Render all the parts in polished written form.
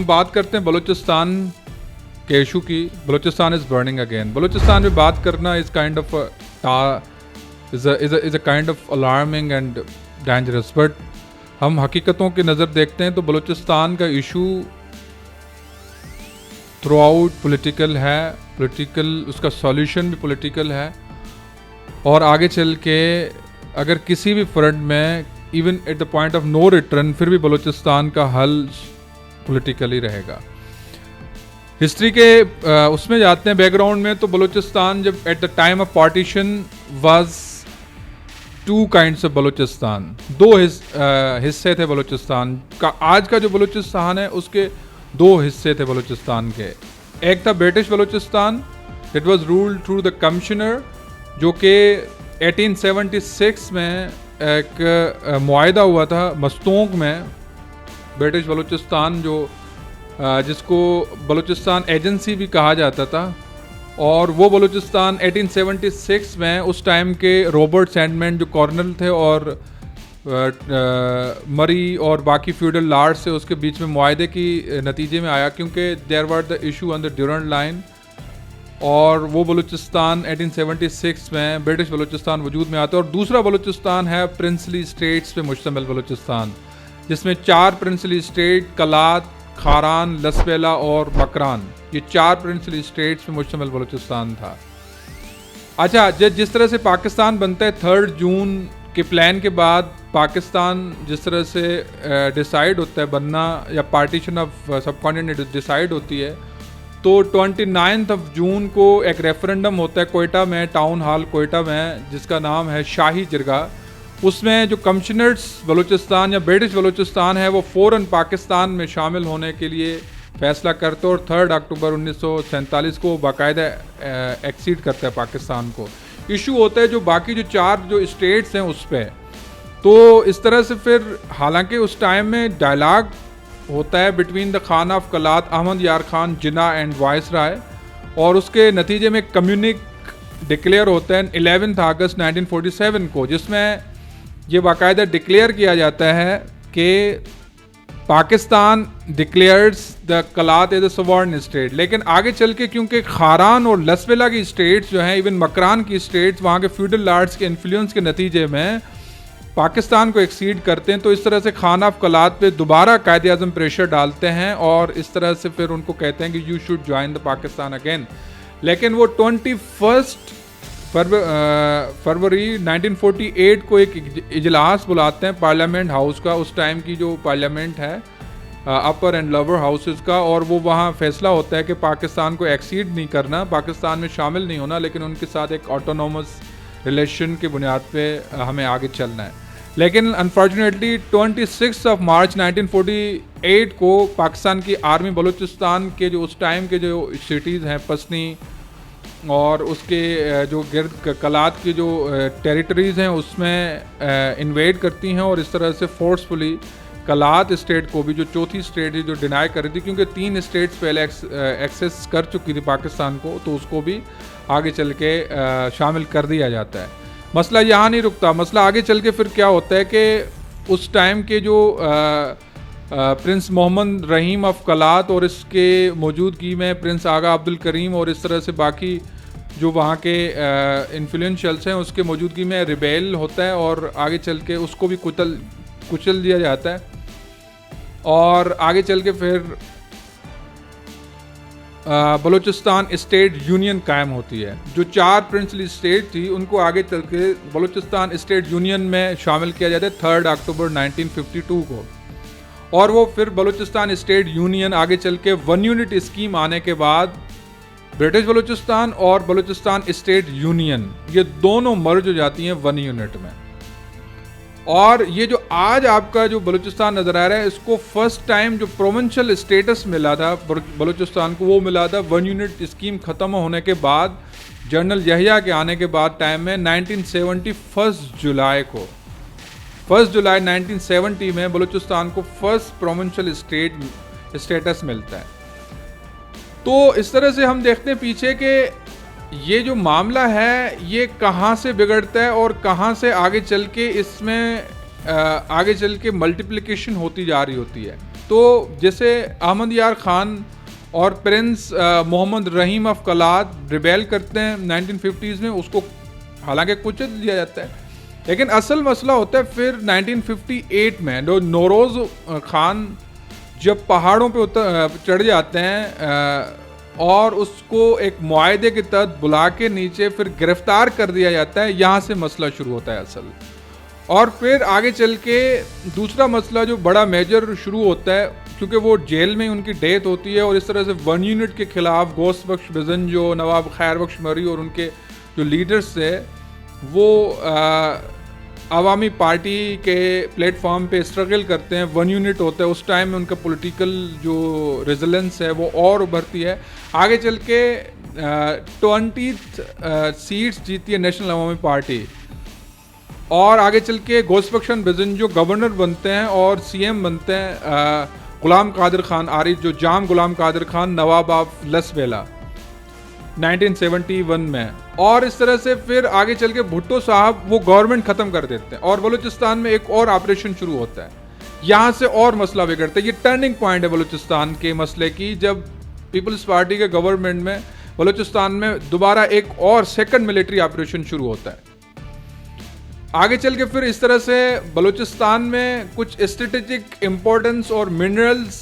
बात करते हैं बलूचिस्तान के इशू की। Balochistan is burning again. Balochistan में बात करना is kind of alarming and dangerous, but हम हकीकतों की नज़र देखते हैं तो बलूचिस्तान का इशू थ्रू आउट पॉलिटिकल है, उसका सॉल्यूशन भी पॉलिटिकल है, और आगे चल के अगर किसी भी फ्रंट में even at the point of no return फिर भी बलूचिस्तान का हल पॉलिटिकली रहेगा। हिस्ट्री के उसमें जाते हैं बैकग्राउंड में, तो बलूचिस्तान जब at the time of partition was two kinds of Balochistan, दो हिस्से थे बलूचिस्तान का। आज का जो बलूचिस्तान है उसके दो हिस्से थे बलूचिस्तान के। एक था British Balochistan, it was ruled through the commissioner, जो कि 1876 में एक मुआहदा हुआ था मस्तोंक में। ब्रिटिश बलूचिस्तान जिसको बलूचिस्तान एजेंसी भी कहा जाता था, और वो बलूचिस्तान 1876 में उस टाइम के रॉबर्ट सैंडमैन जो कॉर्नल थे और मरी और बाकी फ्यूडल लॉर्ड्स से उसके बीच में मुआहदे की नतीजे में आया, क्योंकि there were the issue on the Durand line, और वो बलूचिस्तान 1876 में ब्रिटिश बलूचिस्तान वजूद में आता है। और दूसरा बलूचिस्तान है प्रिंसली स्टेट्स पे मुश्तमिल बलूचिस्तान, जिसमें 4 प्रिंसली स्टेट कलात, खारान, लसबेला और मकरान, ये 4 प्रिंसली स्टेट्स पे मुश्तमिल बलूचिस्तान था। अच्छा, जिस तरह से पाकिस्तान बनता है 3 जून के प्लान के बाद, पाकिस्तान जिस तरह से डिसाइड होता है बनना, या पार्टीशन ऑफ सबकॉन्टिनेंट डिसाइड होती है, तो 29 जून को एक रेफरेंडम होता है कोयटा में, टाउन हॉल कोयटा में, जिसका नाम है शाही जिरगा। उसमें जो कमिश्नर्स बलूचिस्तान या ब्रिटिश बलूचिस्तान है वो फ़ौरन पाकिस्तान में शामिल होने के लिए फ़ैसला करते, और 3 अक्टूबर 1947 को बाकायदा एक्सीड करता है पाकिस्तान को। इशू होता है जो बाकी जो 4 जो स्टेट्स हैं उस पर। तो इस तरह से फिर, हालांकि उस टाइम में डायलॉग होता है between the Khan of Kalat Ahmad Yar Khan Jinnah and viceroy, और उसके नतीजे में कम्युनिक डिक्लेयर होता है 11 अगस्त 1947 को, जिसमें ये बाकायदा डिक्लेयर किया जाता है कि Pakistan declares the Kalat as a sovereign state. लेकिन आगे चल के क्योंकि खारान और लसबेला की स्टेट्स जो हैं, इवन मकरान की स्टेट्स, वहाँ के फ्यूडल लॉर्ड्स के इन्फ्लुएंस के नतीजे में पाकिस्तान को एक्सीड करते हैं, तो इस तरह से खान ऑफ कलात पे दोबारा कायदे आज़म प्रेशर डालते हैं, और इस तरह से फिर उनको कहते हैं कि you should join the Pakistan again. लेकिन वो 21 फरवरी 1948 को एक इजलास बुलाते हैं पार्लियामेंट हाउस का, उस टाइम की जो पार्लियामेंट है अपर एंड लोअर हाउसेस का, और वो वहाँ फैसला होता है कि पाकिस्तान को एक्सीड नहीं करना, पाकिस्तान में शामिल नहीं होना, लेकिन उनके साथ एक ऑटोनोमस रिलेशन की बुनियाद पे हमें आगे चलना है। लेकिन अनफॉर्चुनेटली 26 मार्च 1948 को पाकिस्तान की आर्मी बलूचिस्तान के जो उस टाइम के जो सिटीज़ हैं पसनी और उसके जो गिर्द कलात की जो टेरिटरीज़ हैं उसमें इन्वेड करती हैं, और इस तरह से फोर्सफुली कलात स्टेट को भी, जो चौथी स्टेट है जो डिनाई कर रही थी, क्योंकि 3 स्टेट्स पहले एक्सेस कर चुकी थी पाकिस्तान को, तो उसको भी आगे चल के शामिल कर दिया जाता है। मसला यहाँ नहीं रुकता, मसला आगे चल के फिर क्या होता है कि उस टाइम के जो प्रिंस मोहम्मद रहीम ऑफ कलात और इसके मौजूदगी में प्रिंस आगा अब्दुल करीम और इस तरह से बाकी जो वहाँ के इन्फ्लुएंशियल्स हैं उसके मौजूदगी में रिबेल होता है, और आगे चल के उसको भी कुचल दिया जाता है, और आगे चल के फिर बलूचिस्तान स्टेट यूनियन कायम होती है। जो 4 प्रिंसली स्टेट थी उनको आगे चल के बलूचिस्तान स्टेट यूनियन में शामिल किया जाता है 3 अक्टूबर 1952 को, और वो फिर बलूचिस्तान स्टेट यूनियन आगे चल के 1 यूनिट स्कीम आने के बाद ब्रिटिश बलूचिस्तान और बलूचिस्तान स्टेट यूनियन ये दोनों मर्ज हो जाती हैं 1 यूनिट में। और ये जो आज आपका जो बलूचिस्तान नज़र आ रहा है, इसको फर्स्ट टाइम जो प्रोविंशियल स्टेटस मिला था बलूचिस्तान को, वो मिला था 1 यूनिट स्कीम ख़त्म होने के बाद, जनरल यहिया के आने के बाद टाइम में 1970 1 जुलाई को, 1 जुलाई 1970 में बलूचिस्तान को फर्स्ट प्रोविंशियल स्टेटस मिलता है। तो इस तरह से हम देखते हैं पीछे के ये जो मामला है ये कहाँ से बिगड़ता है और कहाँ से आगे चल के इसमें आगे चल के मल्टीप्लिकेशन होती जा रही होती है। तो जैसे अहमद यार खान और prince Mohammad Rahim of Kalat rebel करते हैं 1950s में, उसको हालांकि कुचल दिया जाता है, लेकिन असल मसला होता है फिर 1958 में जो नौरोज़ खान जब पहाड़ों पे चढ़ जाते हैं और उसको एक मुआहदे के तहत बुला के नीचे फिर गिरफ्तार कर दिया जाता है, यहाँ से मसला शुरू होता है असल। और फिर आगे चल के दूसरा मसला जो बड़ा मेजर शुरू होता है, क्योंकि वो जेल में उनकी डेथ होती है और इस तरह से 1 यूनिट के खिलाफ गौस बख्श बिजनजो, नवाब खैर बख्श मरी और उनके जो लीडर्स थे वो अवामी पार्टी के प्लेटफॉर्म पे स्ट्रगल करते हैं। 1 यूनिट होता है, उस टाइम में उनका पॉलिटिकल जो रेजिलेंस है वो और उभरती है। आगे चल के 20 सीट्स जीतती है नेशनल अवामी पार्टी और आगे चल के गौस बख्श बिजनजो गवर्नर बनते हैं और सीएम बनते हैं गुलाम कादिर खान आरिफ, जो जाम गुलाम कादिर खान नवाब ऑफ लसवेला 1971 में। और इस तरह से फिर आगे चल के भुट्टो साहब वो गवर्नमेंट ख़त्म कर देते हैं और बलूचिस्तान में एक और ऑपरेशन शुरू होता है। यहाँ से और मसला बिगड़ता है। ये टर्निंग पॉइंट है बलूचिस्तान के मसले की, जब पीपल्स पार्टी के गवर्नमेंट में बलूचिस्तान में दोबारा एक और सेकंड मिलिट्री ऑपरेशन शुरू होता है। आगे चल के फिर इस तरह से बलूचिस्तान में कुछ स्ट्रेटेजिक इम्पोर्टेंस और मिनरल्स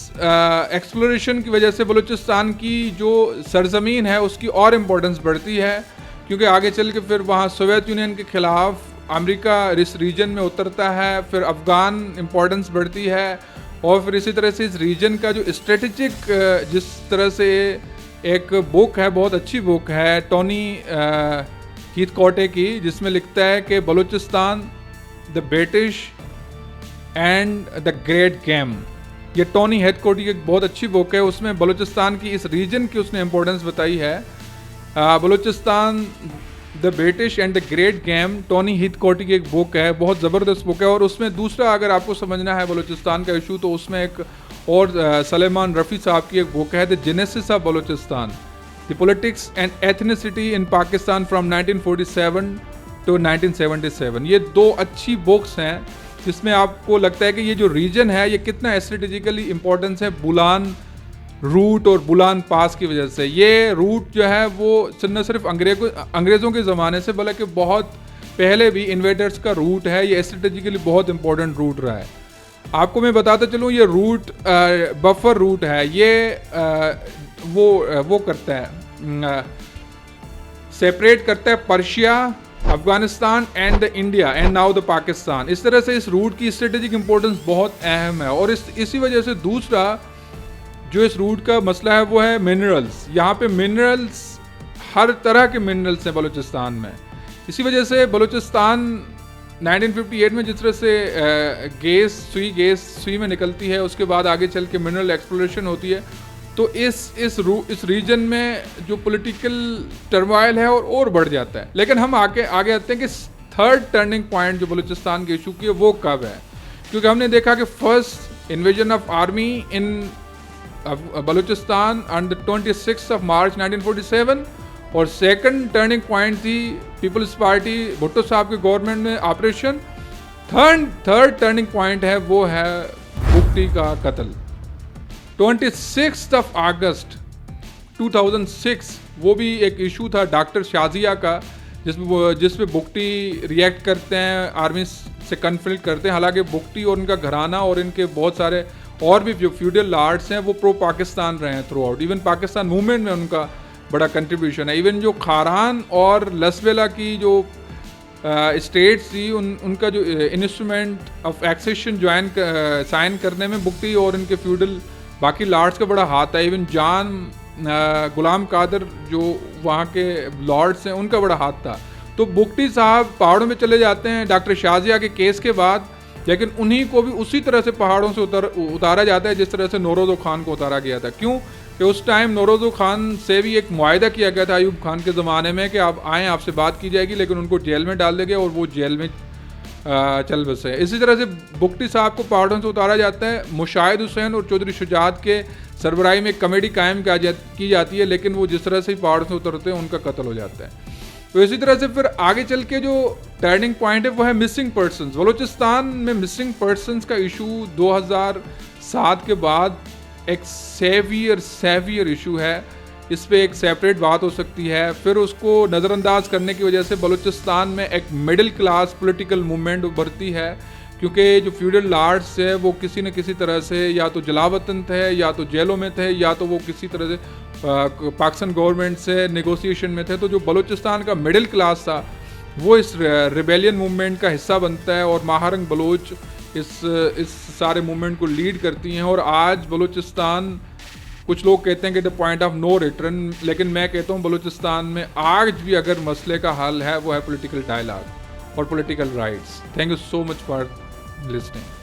एक्सप्लोरेशन की वजह से बलूचिस्तान की जो सरजमीन है उसकी और इम्पोर्टेंस बढ़ती है, क्योंकि आगे चल के फिर वहाँ सोवियत यूनियन के ख़िलाफ़ अमेरिका इस रीजन में उतरता है, फिर अफ़गान इम्पोर्टेंस बढ़ती है और फिर इसी तरह से इस रीजन का जो स्ट्रेटेजिक जिस तरह से एक बुक है, बहुत अच्छी बुक है टोनी हीथकॉटे की, जिसमें लिखता है कि Balochistan the British and the Great game. ये टोनी हीथकॉटे की एक बहुत अच्छी बुक है, उसमें बलूचिस्तान की इस रीजन की उसने इम्पोर्टेंस बताई है। Balochistan the British and the Great Game Tony Heathcote की एक बुक है, बहुत ज़बरदस्त बुक है। और उसमें दूसरा अगर आपको समझना है बलूचिस्तान का इशू, तो उसमें एक और सलेमान रफ़ी साहब की एक बुक है the genesis of Balochistan, The Politics and Ethnicity in Pakistan from 1947 to 1977। ये दो अच्छी बुक्स हैं जिसमें आपको लगता है कि ये जो रीजन है ये कितना स्ट्रेटेजिकली इम्पोर्टेंस है बुलान रूट और बुलान पास की वजह से। ये रूट जो है वो न सिर्फ अंग्रेज़ों के ज़माने से बल्कि बहुत पहले भी इन्वेडर्स का रूट है। ये स्ट्रेटेजिकली बहुत इंपॉर्टेंट रूट रहा है। आपको मैं बताता चलूँ, ये रूट बफर रूट है। ये वो करता है, सेपरेट करता है Persia, Afghanistan and the India and now the Pakistan. इस तरह से इस रूट की स्ट्रेटेजिक इंपॉर्टेंस बहुत अहम है। और इसी वजह से दूसरा जो इस रूट का मसला है वो है मिनरल्स। यहाँ पे मिनरल्स, हर तरह के मिनरल्स हैं बलूचिस्तान में। इसी वजह से बलूचिस्तान 1958 में जिस तरह से गैस सुई में निकलती है, उसके बाद आगे चल के मिनरल एक्सप्लोरेशन होती है, तो इस रीजन में जो पॉलिटिकल टर्मोइल है और बढ़ जाता है। लेकिन हम आगे आते हैं कि थर्ड टर्निंग पॉइंट जो बलूचिस्तान के इशू की है वो कब है, क्योंकि हमने देखा कि first invasion of army in Balochistan on the 26 of March 1947 और सेकंड टर्निंग पॉइंट थी पीपल्स पार्टी भुट्टो साहब के गवर्नमेंट में ऑपरेशन। थर्ड टर्निंग पॉइंट है वो है बुगटी का कत्ल 26 ऑफ अगस्त 2006। वो भी एक इशू था डॉक्टर शाजिया का, जिसमें बुगटी रिएक्ट करते हैं, आर्मी से कन्फ्लिक्ट करते हैं। हालांकि बुगटी और उनका घराना और इनके बहुत सारे और भी जो फ्यूडल लॉर्ड्स हैं वो प्रो पाकिस्तान रहे हैं through out. Even Pakistan movement में उनका बड़ा कंट्रीब्यूशन है। इवन जो खारान और लसवेला की जो स्टेट्स थी उनका जो इंस्ट्रूमेंट ऑफ एक्सेशन साइन करने में बुगटी और इनके फ्यूडल बाकी लॉर्ड्स का बड़ा हाथ है। इवन जान गुलाम कादर जो वहाँ के लॉर्ड्स हैं उनका बड़ा हाथ था। तो बुगटी साहब पहाड़ों में चले जाते हैं डॉक्टर शाजिया के केस के बाद, लेकिन उन्हीं को भी उसी तरह से पहाड़ों से उतारा जाता है जिस तरह से नौरोज़ो खान को उतारा गया था। क्यों कि उस टाइम नौरोज़ो खान से भी एक मुआहदा किया गया था अयूब खान के ज़माने में कि आप आएँ, आपसे बात की जाएगी, लेकिन उनको जेल में डाल दिया गया और वो जेल में चल बसे। इसी तरह से बुगटी साहब को पहाड़ों से उतारा जाता है। मुशाहिद हुसैन और चौधरी शुजात के सरबराही में एक कमेटी कायम की जाती है, लेकिन वो जिस तरह से पहाड़ों से उतरते हैं उनका कत्ल हो जाता है। तो इसी तरह से फिर आगे चल के जो टर्निंग पॉइंट है वो है मिसिंग पर्सन्स। बलूचिस्तान में मिसिंग पर्सन्स का इशू साथ के बाद एक सेवियर इशू है, इस पे एक सेपरेट बात हो सकती है। फिर उसको नज़रअंदाज करने की वजह से बलूचिस्तान में एक मिडिल क्लास पॉलिटिकल मूवमेंट उभरती है, क्योंकि जो फ्यूडल लॉर्ड्स है वो किसी न किसी तरह से या तो जलावतन थे, या तो जेलों में थे, या तो वो किसी तरह से पाकिस्तान गवर्नमेंट से नेगोशिएशन में थे। तो जो बलूचिस्तान का मिडिल क्लास था वो इस रिबेलियन मूवमेंट का हिस्सा बनता है, और महारंग बलोच इस सारे मूवमेंट को लीड करती हैं। और आज बलूचिस्तान, कुछ लोग कहते हैं कि the point of no return, लेकिन मैं कहता हूँ बलूचिस्तान में आज भी अगर मसले का हल है वो है पॉलिटिकल डायलॉग और political rights. Thank you so much for listening.